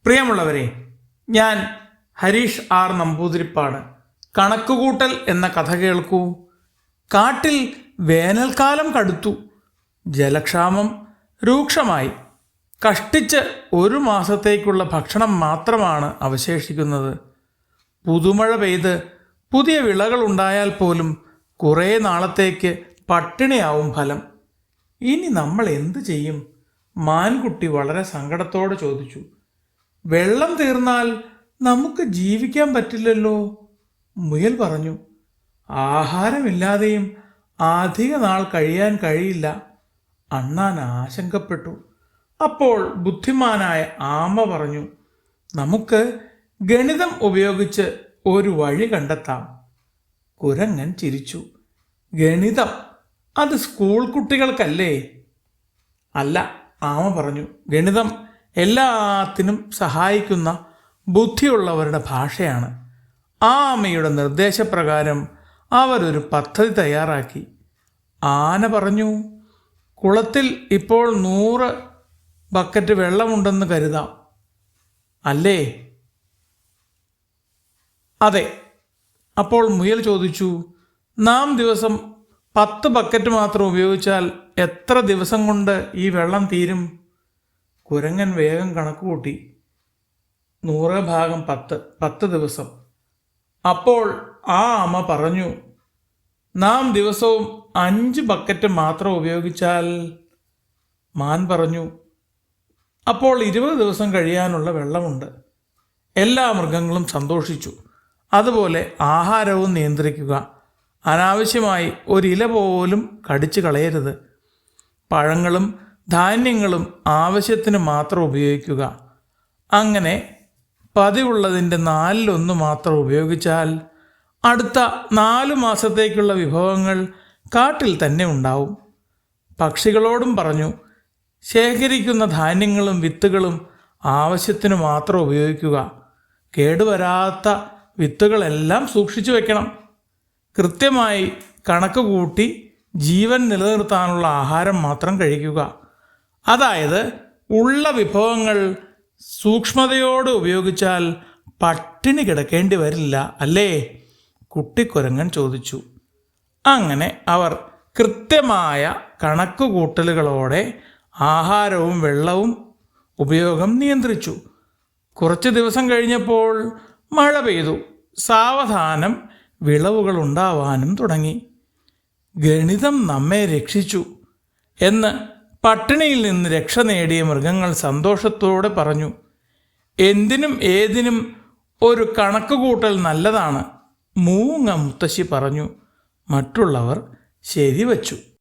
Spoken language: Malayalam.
പ്രിയമുള്ളവരെ, ഞാൻ ഹരീഷ് ആർ നമ്പൂതിരിപ്പാട്. കണക്കുകൂട്ടൽ എന്ന കഥ കേൾക്കൂ. കാട്ടിൽ വേനൽക്കാലം കടുത്തു. ജലക്ഷാമം രൂക്ഷമായി. കഷ്ടിച്ച് 1 മാസത്തേക്കുള്ള ഭക്ഷണം മാത്രമാണ് അവശേഷിക്കുന്നത്. പുതുമഴ പെയ്ത് പുതിയ വിളകളുണ്ടായാൽ പോലും കുറേ നാളത്തേക്ക് പട്ടിണിയാവും ഫലം. ഇനി നമ്മൾ എന്തു ചെയ്യും? മാൻകുട്ടി വളരെ സങ്കടത്തോടെ ചോദിച്ചു. വെള്ളം തീർന്നാൽ നമുക്ക് ജീവിക്കാൻ പറ്റില്ലല്ലോ, മുയൽ പറഞ്ഞു. ആഹാരമില്ലാതെയും അധിക നാൾ കഴിയാൻ കഴിയില്ല, അണ്ണാൻ ആശങ്കപ്പെട്ടു. അപ്പോൾ ബുദ്ധിമാനായ ആമ പറഞ്ഞു, നമുക്ക് ഗണിതം ഉപയോഗിച്ച് ഒരു വഴി കണ്ടെത്താം. കുരങ്ങൻ ചിരിച്ചു. ഗണിതം? അത് സ്കൂൾ കുട്ടികൾക്കല്ലേ? അല്ല, ആമ പറഞ്ഞു. ഗണിതം എല്ലാത്തിനും സഹായിക്കുന്ന ബുദ്ധിയുള്ളവരുടെ ഭാഷയാണ്. ആമയുടെ നിർദ്ദേശപ്രകാരം അവരൊരു പദ്ധതി തയ്യാറാക്കി. ആന പറഞ്ഞു, കുളത്തിൽ ഇപ്പോൾ 100 ബക്കറ്റ് വെള്ളമുണ്ടെന്ന് കരുതാം, അല്ലേ? അതെ. അപ്പോൾ മുയൽ ചോദിച്ചു, നാം ദിവസം 10 ബക്കറ്റ് മാത്രം ഉപയോഗിച്ചാൽ എത്ര ദിവസം കൊണ്ട് ഈ വെള്ളം തീരും? കുരങ്ങൻ വേഗം കണക്കുകൂട്ടി. 100/10 10 ദിവസം. അപ്പോൾ ആ ആമ പറഞ്ഞു, നാം ദിവസവും 5 ബക്കറ്റ് മാത്രം ഉപയോഗിച്ചാൽ? മാൻ പറഞ്ഞു, അപ്പോൾ 20 ദിവസം കഴിയാനുള്ള വെള്ളമുണ്ട്. എല്ലാ മൃഗങ്ങളും സന്തോഷിച്ചു. അതുപോലെ ആഹാരവും നിയന്ത്രിക്കുക. അനാവശ്യമായി ഒരില പോലും കടിച്ചു കളയരുത്. പഴങ്ങളും ധാന്യങ്ങളും ആവശ്യത്തിന് മാത്രം ഉപയോഗിക്കുക. അങ്ങനെ പതിവുള്ളതിൻ്റെ 4/1 മാത്രം ഉപയോഗിച്ചാൽ അടുത്ത 4 മാസത്തേക്കുള്ള വിഭവങ്ങൾ കാട്ടിൽ തന്നെ ഉണ്ടാവും. പക്ഷികളോടും പറഞ്ഞു, ശേഖരിക്കുന്ന ധാന്യങ്ങളും വിത്തുകളും ആവശ്യത്തിന് മാത്രം ഉപയോഗിക്കുക. കേടുവരാത്ത വിത്തുകളെല്ലാം സൂക്ഷിച്ചു വയ്ക്കണം. കൃത്യമായി കണക്ക് കൂട്ടി ജീവൻ നിലനിർത്താനുള്ള ആഹാരം മാത്രം കഴിക്കുക. അതായത് ഉള്ള വിഭവങ്ങൾ സൂക്ഷ്മതയോടെ ഉപയോഗിച്ചാൽ പട്ടിണി കിടക്കേണ്ടി വരില്ല, അല്ലേ? കുട്ടിക്കുരങ്ങൻ ചോദിച്ചു. അങ്ങനെ അവർ കൃത്യമായ കണക്കുകൂട്ടലുകളോടെ ആഹാരവും വെള്ളവും ഉപയോഗം നിയന്ത്രിച്ചു. കുറച്ച് ദിവസം കഴിഞ്ഞപ്പോൾ മഴ പെയ്തു. സാവധാനം വിളവുകൾ ഉണ്ടാവാനും തുടങ്ങി. ഗണിതം നമ്മെ രക്ഷിച്ചു എന്ന് പട്ടിണിയിൽ നിന്ന് രക്ഷ നേടിയ മൃഗങ്ങൾ സന്തോഷത്തോടെ പറഞ്ഞു. എന്തിനും ഏതിനും ഒരു കണക്കുകൂട്ടൽ നല്ലതാണ്, മൂങ്ങ മുത്തശ്ശി പറഞ്ഞു. മറ്റുള്ളവർ ശരിവച്ചു.